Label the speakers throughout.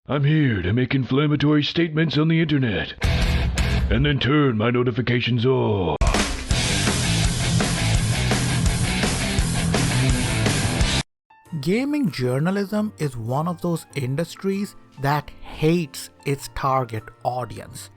Speaker 1: I'm here to make inflammatory statements on the internet, and then turn my notifications off.
Speaker 2: Gaming journalism is one of those industries that hates its target audience.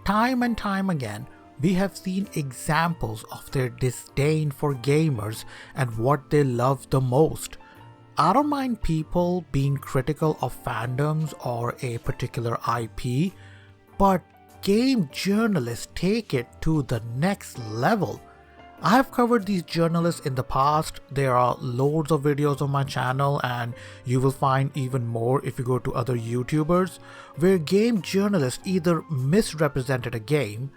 Speaker 2: Time and time again, we have seen examples of their disdain for gamers and what they love the most. I don't mind people being critical of fandoms or a particular IP, but game journalists take it to the next level. I have covered these journalists in the past. There are loads of videos on my channel, and you will find even more if you go to other YouTubers, where game journalists either misrepresented a game,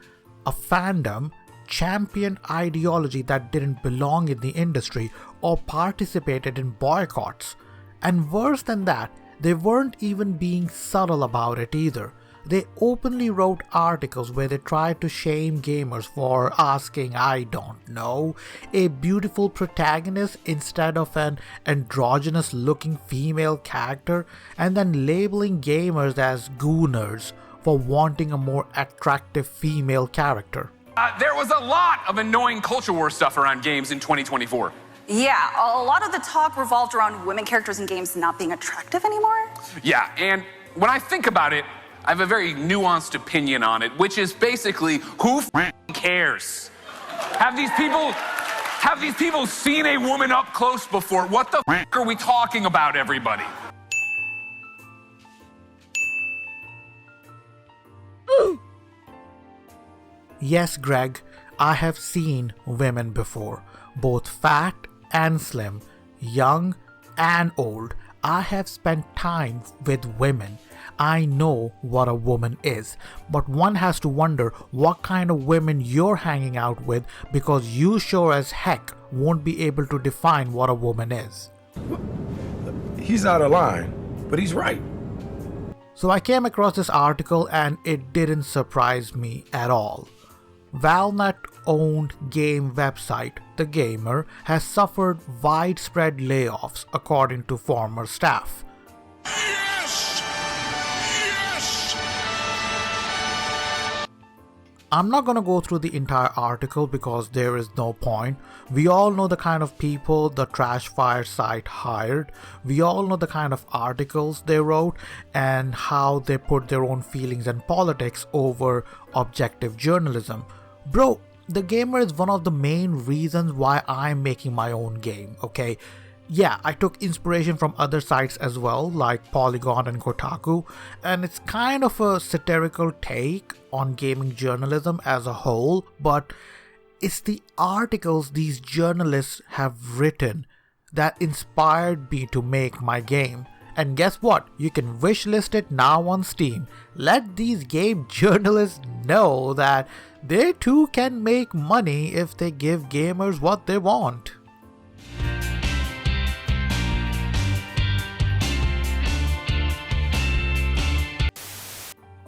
Speaker 2: a fandom, championed ideology that didn't belong in the industry, or participated in boycotts. And worse than that, they weren't even being subtle about it either. They openly wrote articles where they tried to shame gamers for asking, I don't know, a beautiful protagonist instead of an androgynous looking female character, and then labeling gamers as gooners for wanting a more attractive female character.
Speaker 3: There was a lot of annoying culture war stuff around games in 2024.
Speaker 4: Yeah, a lot of the talk revolved around women characters in games not being attractive anymore.
Speaker 3: Yeah, and when I think about it, I have a very nuanced opinion on it, which is basically, who cares? Have these people seen a woman up close before? What the are we talking about, everybody?
Speaker 2: Yes, Greg, I have seen women before, both fat and slim, young and old. I have spent time with women. I know what a woman is, but one has to wonder what kind of women you're hanging out with, because you sure as heck won't be able to define what a woman is.
Speaker 5: He's out of line, but he's right.
Speaker 2: So I came across this article and it didn't surprise me at all. Valnet owned game website The Gamer has suffered widespread layoffs according to former staff.
Speaker 5: Yes! Yes!
Speaker 2: I'm not gonna go through the entire article because there is no point. We all know the kind of people the Trash Fire site hired. We all know the kind of articles they wrote and how they put their own feelings and politics over objective journalism. Bro, The Gamer is one of the main reasons why I'm making my own game, okay? Yeah, I took inspiration from other sites as well, like Polygon and Kotaku, and it's kind of a satirical take on gaming journalism as a whole, but it's the articles these journalists have written that inspired me to make my game. And guess what? You can wishlist it now on Steam. Let these game journalists know that they too can make money if they give gamers what they want.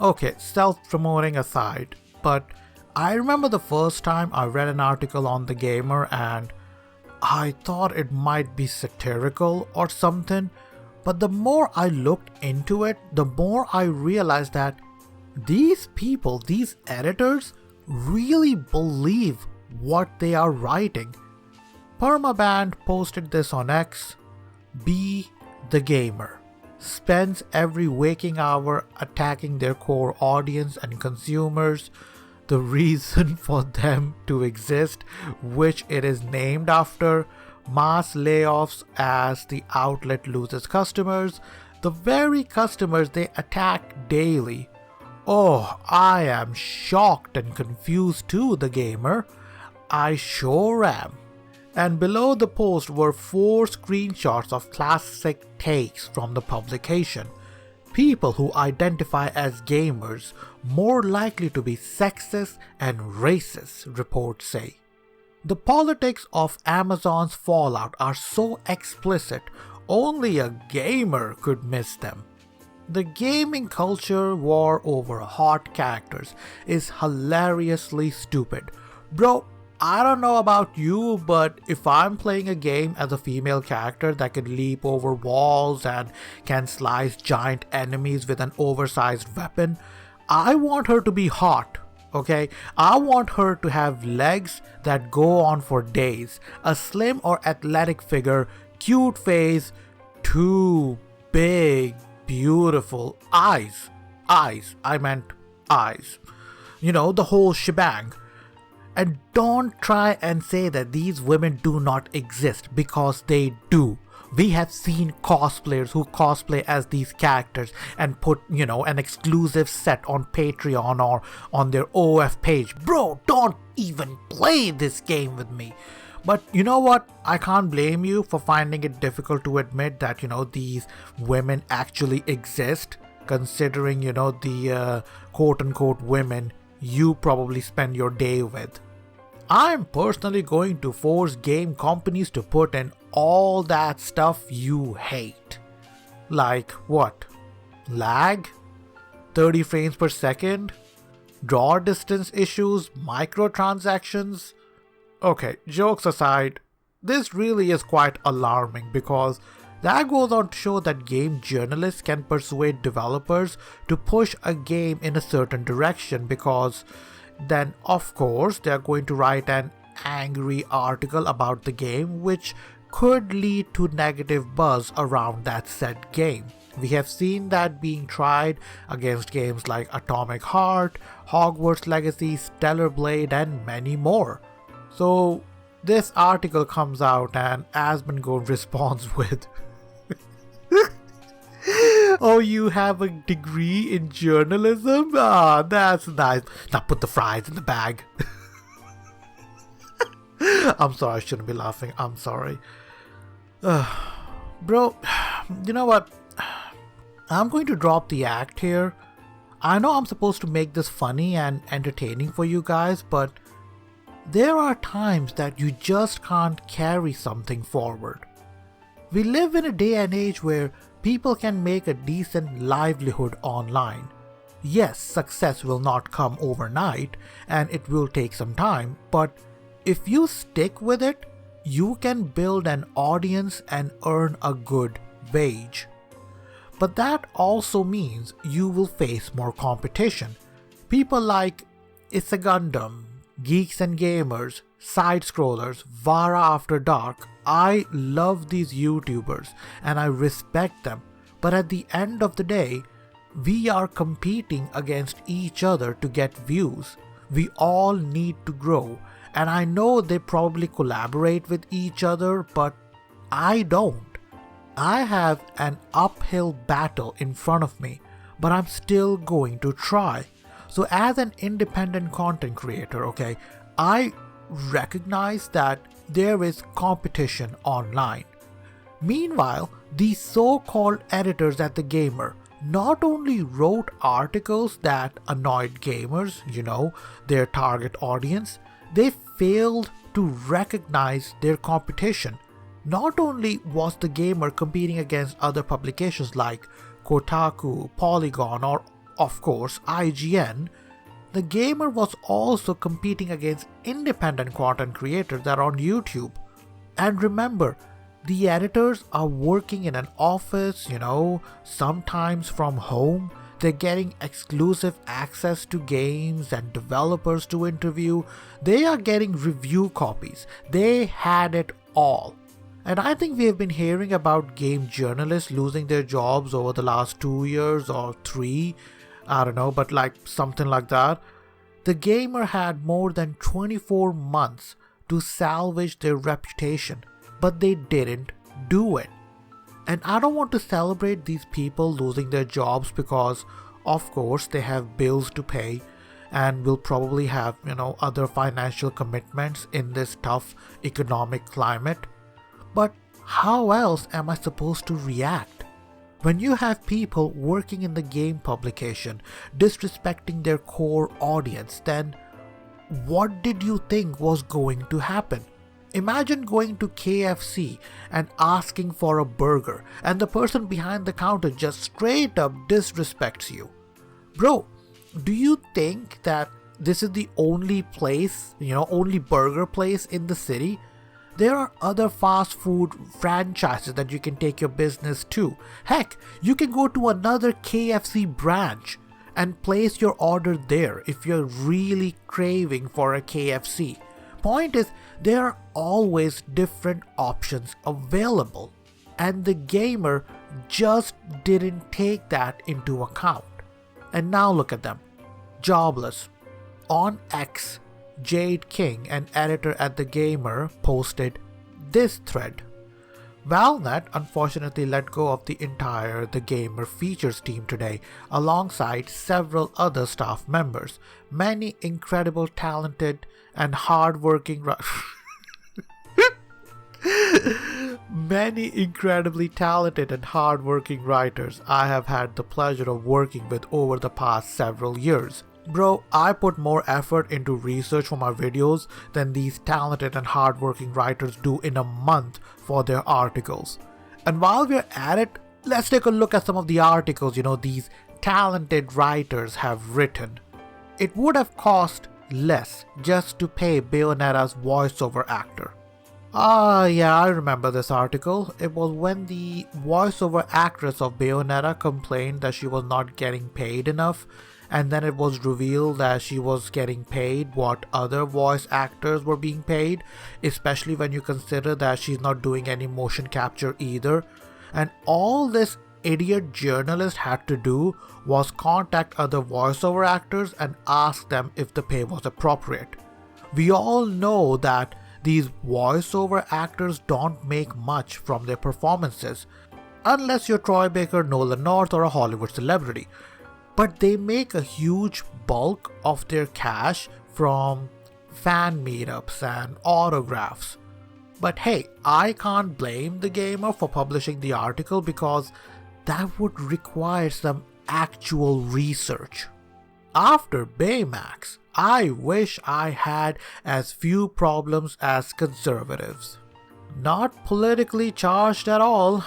Speaker 2: Okay, self-promoting aside, but I remember the first time I read an article on The Gamer and I thought it might be satirical or something, but the more I looked into it, the more I realized that these people, these editors, really believe what they are writing. Permaband posted this on X. Be the Gamer spends every waking hour attacking their core audience and consumers, the reason for them to exist, which it is named after, mass layoffs as the outlet loses customers, the very customers they attack daily. Oh, I am shocked and confused too, The Gamer. I sure am. And below the post were 4 screenshots of classic takes from the publication. People who identify as gamers more likely to be sexist and racist, reports say. The politics of Amazon's fallout are so explicit, only a gamer could miss them. The gaming culture war over hot characters is hilariously stupid. Bro, I don't know about you, but if I'm playing a game as a female character that can leap over walls and can slice giant enemies with an oversized weapon, I want her to be hot, okay? I want her to have legs that go on for days, a slim or athletic figure, cute face, two big, beautiful eyes. I meant eyes. You know, the whole shebang. And don't try and say that these women do not exist, because they do. We have seen cosplayers who cosplay as these characters and put, an exclusive set on Patreon or on their OF page. Bro, don't even play this game with me. But you know what? I can't blame you for finding it difficult to admit that, these women actually exist, considering, the quote-unquote women you probably spend your day with. I'm personally going to force game companies to put in all that stuff you hate. Like what? Lag? 30 frames per second? Draw distance issues? Microtransactions? Okay, jokes aside, this really is quite alarming, because that goes on to show that game journalists can persuade developers to push a game in a certain direction, because then of course they are going to write an angry article about the game, which could lead to negative buzz around that said game. We have seen that being tried against games like Atomic Heart, Hogwarts Legacy, Stellar Blade, and many more. So this article comes out and Asmongold responds with "Oh, you have a degree in journalism? Ah, that's nice. Now put the fries in the bag." I'm sorry, I shouldn't be laughing. I'm sorry. Bro, you know what? I'm going to drop the act here. I know I'm supposed to make this funny and entertaining for you guys, but there are times that you just can't carry something forward. We live in a day and age where people can make a decent livelihood online. Yes, success will not come overnight and it will take some time, but if you stick with it, you can build an audience and earn a good wage. But that also means you will face more competition. People like It's a Gundam, Geeks and Gamers, Side Scrollers, Vara After Dark. I love these YouTubers and I respect them, but at the end of the day, we are competing against each other to get views. We all need to grow, and I know they probably collaborate with each other, but I don't. I have an uphill battle in front of me, but I'm still going to try. So as an independent content creator, okay, I recognize that there is competition online. Meanwhile, these so-called editors at The Gamer not only wrote articles that annoyed gamers, their target audience, they failed to recognize their competition. Not only was The Gamer competing against other publications like Kotaku, Polygon, or of course IGN, The Gamer was also competing against independent content creators that are on YouTube. And remember, the editors are working in an office, sometimes from home. They're getting exclusive access to games and developers to interview. They are getting review copies. They had it all. And I think we have been hearing about game journalists losing their jobs over the last 2 years or 3. I don't know, but like something like that. The Gamer had more than 24 months to salvage their reputation, but they didn't do it. And I don't want to celebrate these people losing their jobs because, of course, they have bills to pay and will probably have, other financial commitments in this tough economic climate. But how else am I supposed to react? When you have people working in the game publication disrespecting their core audience, then what did you think was going to happen? Imagine going to KFC and asking for a burger and the person behind the counter just straight up disrespects you. Bro, do you think that this is the only place, only burger place in the city. There are other fast food franchises that you can take your business to. Heck, you can go to another KFC branch and place your order there if you're really craving for a KFC. Point is, there are always different options available, and the gamer just didn't take that into account. And now look at them, jobless. On X, Jade King, an editor at The Gamer, posted this thread. Valnet unfortunately let go of the entire The Gamer features team today, alongside several other staff members. Many incredible, talented, and hardworking Many incredibly talented and hardworking writers I have had the pleasure of working with over the past several years. Bro, I put more effort into research for my videos than these talented and hardworking writers do in a month for their articles. And while we're at it, let's take a look at some of the articles these talented writers have written. It would have cost less just to pay Bayonetta's voiceover actor. Yeah, I remember this article. It was when the voiceover actress of Bayonetta complained that she was not getting paid enough, and then it was revealed that she was getting paid what other voice actors were being paid, especially when you consider that she's not doing any motion capture either. And all this idiot journalist had to do was contact other voiceover actors and ask them if the pay was appropriate. We all know that these voiceover actors don't make much from their performances, unless you're Troy Baker, Nolan North, or a Hollywood celebrity. But they make a huge bulk of their cash from fan meetups and autographs. But hey, I can't blame the gamer for publishing the article because that would require some actual research. After Baymax, I wish I had as few problems as conservatives. Not politically charged at all.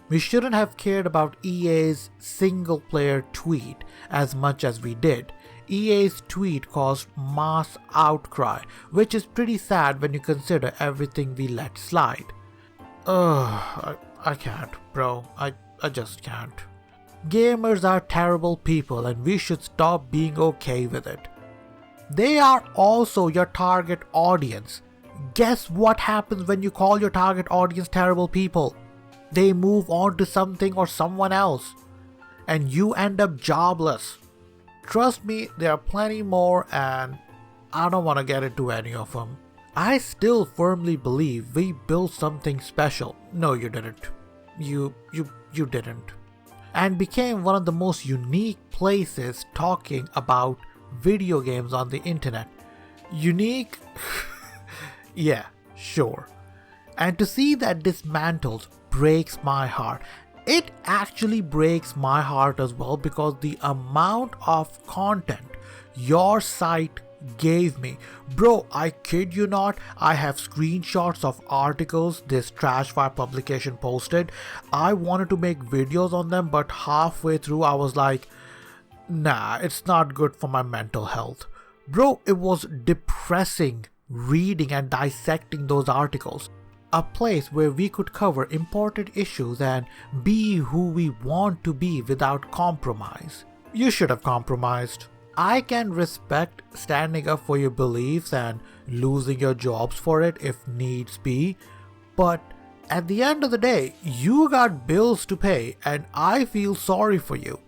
Speaker 2: We shouldn't have cared about EA's single-player tweet as much as we did. EA's tweet caused mass outcry, which is pretty sad when you consider everything we let slide. I can't, bro. I just can't. Gamers are terrible people and we should stop being okay with it. They are also your target audience. Guess what happens when you call your target audience terrible people? They move on to something or someone else, and you end up jobless. Trust me, there are plenty more, and I don't want to get into any of them. I still firmly believe we built something special. No, you didn't. You didn't. And became one of the most unique places talking about video games on the internet. Unique? Yeah, sure. And to see that dismantled breaks my heart. It actually breaks my heart as well, because the amount of content your site gave me. Bro, I kid you not, I have screenshots of articles this Trashfire publication posted. I wanted to make videos on them, but halfway through I was like, nah, it's not good for my mental health. Bro, it was depressing reading and dissecting those articles. A place where we could cover important issues and be who we want to be without compromise. You should have compromised. I can respect standing up for your beliefs and losing your jobs for it if needs be, but at the end of the day, you got bills to pay and I feel sorry for you.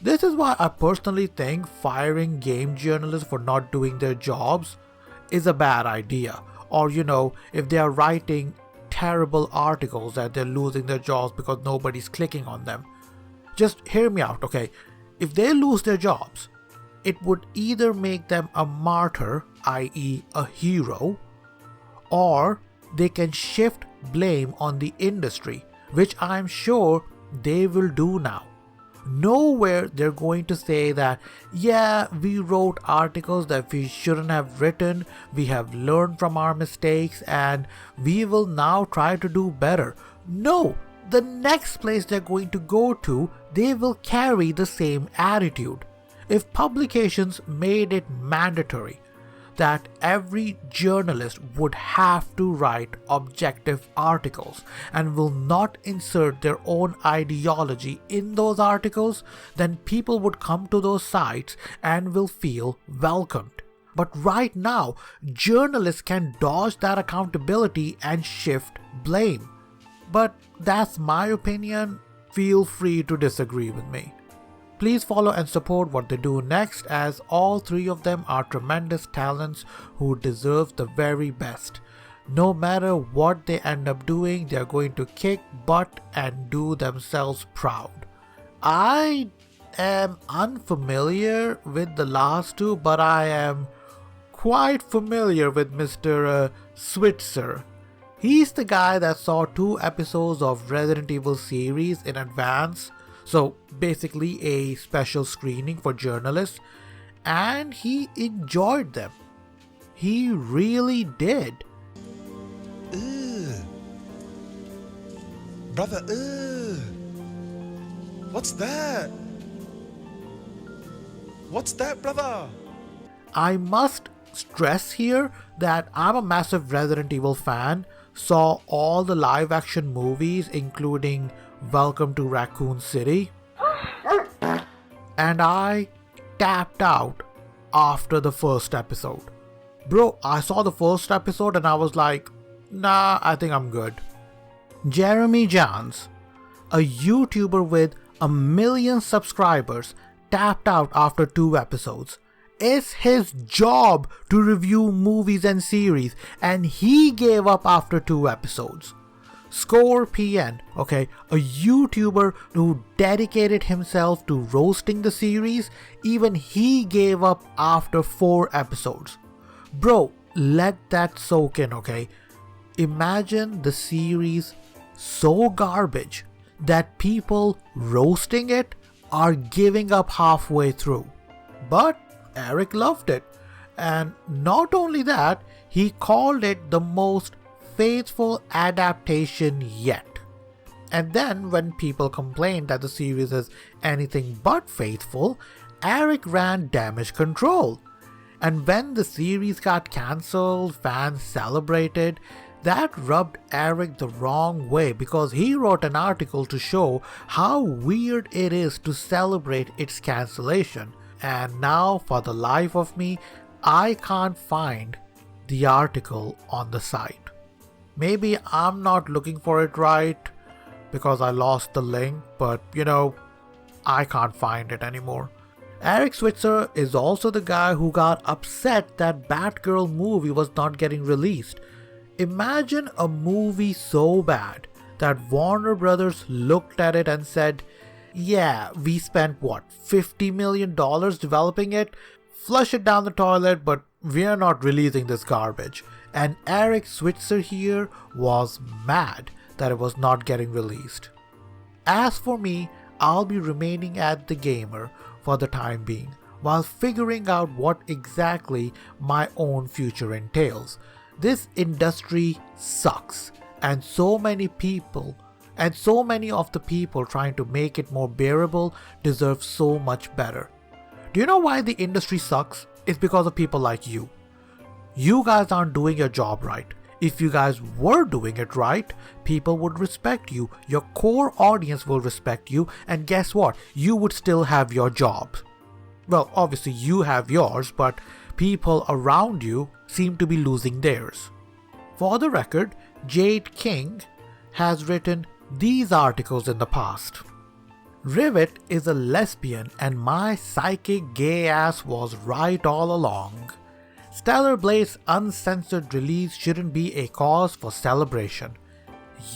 Speaker 2: This is why I personally think firing game journalists for not doing their jobs is a bad idea. Or if they are writing terrible articles that they're losing their jobs because nobody's clicking on them. Just hear me out, okay? If they lose their jobs, it would either make them a martyr, i.e. a hero, or they can shift blame on the industry, which I'm sure they will do now. Nowhere they're going to say that, yeah, we wrote articles that we shouldn't have written, we have learned from our mistakes, and we will now try to do better. No, the next place they're going to go to, they will carry the same attitude. If publications made it mandatory that every journalist would have to write objective articles and will not insert their own ideology in those articles, then people would come to those sites and will feel welcomed. But right now, journalists can dodge that accountability and shift blame. But that's my opinion. Feel free to disagree with me. Please follow and support what they do next, as all three of them are tremendous talents who deserve the very best. No matter what they end up doing, they are going to kick butt and do themselves proud. I am unfamiliar with the last two, but I am quite familiar with Mr. Switzer. He's the guy that saw 2 episodes of Resident Evil series in advance, so basically a special screening for journalists, and he enjoyed them. He really did.
Speaker 6: Ugh. Brother, ugh. What's that? What's that, brother?
Speaker 2: I must stress here that I'm a massive Resident Evil fan, saw all the live action movies including Welcome to Raccoon City, and I tapped out after the first episode. Bro, I saw the first episode and I was like, nah, I think I'm good. Jeremy Jans, a YouTuber with 1 million subscribers, tapped out after 2 episodes. It's his job to review movies and series, and he gave up after 2 episodes. Scorpion, a YouTuber who dedicated himself to roasting the series, even he gave up after 4 episodes. Bro, let that soak in, okay? Imagine the series so garbage that people roasting it are giving up halfway through. But Eric loved it, and not only that, he called it the most faithful adaptation yet. And then when people complained that the series is anything but faithful, Eric ran damage control. And when the series got cancelled, fans celebrated. That rubbed Eric the wrong way because he wrote an article to show how weird it is to celebrate its cancellation. And now, for the life of me, I can't find the article on the site. Maybe I'm not looking for it right because I lost the link, but I can't find it anymore. Eric Switzer is also the guy who got upset that Batgirl movie was not getting released. Imagine a movie so bad that Warner Brothers looked at it and said, yeah, we spent $50 million developing it, flush it down the toilet, but we're not releasing this garbage. And Eric Switzer here was mad that it was not getting released. As for me, I'll be remaining at The Gamer for the time being, while figuring out what exactly my own future entails. This industry sucks, and so many of the people trying to make it more bearable deserve so much better. Do you know why the industry sucks? It's because of people like you. You guys aren't doing your job right. If you guys were doing it right, people would respect you, your core audience will respect you, and guess what? You would still have your jobs. Well, obviously you have yours, but people around you seem to be losing theirs. For the record, Jade King has written these articles in the past. Rivet is a lesbian and my psychic gay ass was right all along. Stellar Blade's uncensored release shouldn't be a cause for celebration.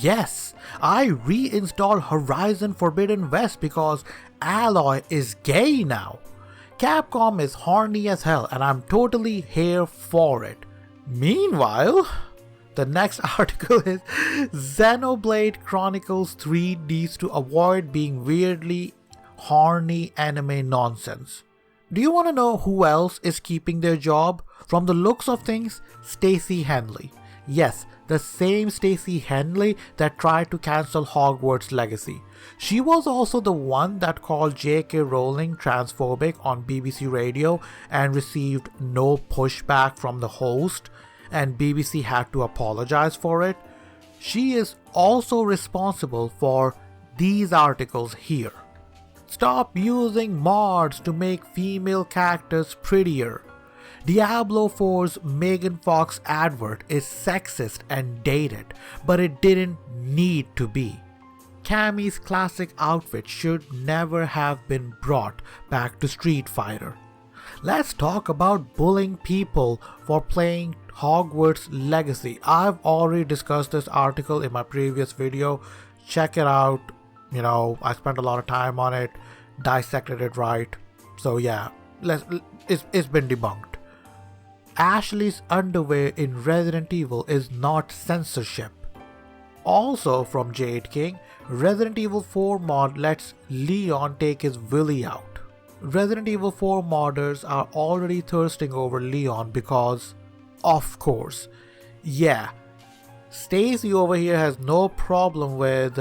Speaker 2: Yes, I reinstalled Horizon Forbidden West because Aloy is gay now. Capcom is horny as hell and I'm totally here for it. Meanwhile, the next article is Xenoblade Chronicles 3 needs to avoid being weirdly horny anime nonsense. Do you want to know who else is keeping their job? From the looks of things, Stacey Henley. Yes, the same Stacey Henley that tried to cancel Hogwarts Legacy. She was also the one that called J.K. Rowling transphobic on BBC Radio and received no pushback from the host, and BBC had to apologize for it. She is also responsible for these articles here. Stop using mods to make female characters prettier. Diablo 4's Megan Fox advert is sexist and dated, but it didn't need to be. Cammy's classic outfit should never have been brought back to Street Fighter. Let's talk about bullying people for playing Hogwarts Legacy. I've already discussed this article in my previous video. Check it out. I spent a lot of time on it, dissected it right. So yeah, it's been debunked. Ashley's underwear in Resident Evil is not censorship. Also from Jade King, Resident Evil 4 mod lets Leon take his willy out. Resident Evil 4 modders are already thirsting over Leon because, of course, yeah, Stacey over here has no problem with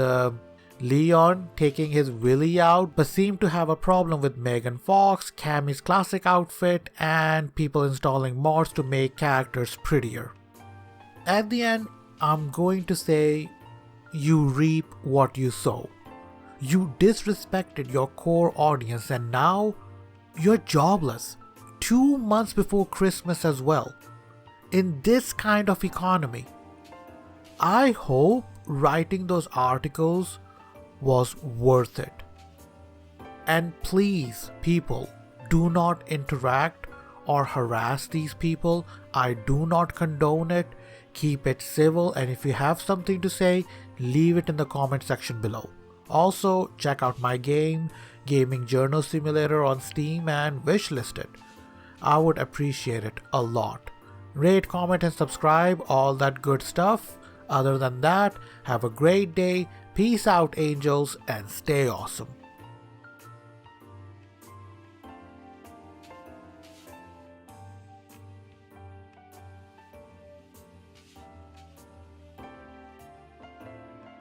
Speaker 2: Leon taking his willy out, but seemed to have a problem with Megan Fox, Cammy's classic outfit, and people installing mods to make characters prettier. At the end, I'm going to say, you reap what you sow. You disrespected your core audience and now you're jobless. 2 months before Christmas as well. In this kind of economy. I hope writing those articles was worth it. And please, people, do not interact or harass these people. I do not condone it. Keep it civil, and if you have something to say, leave it in the comment section below. Also, check out my game, Gaming Journal Simulator on Steam, and wishlist it. I would appreciate it a lot. Rate, comment, and subscribe, all that good stuff. Other than that, have a great day. Peace out, angels, and stay awesome.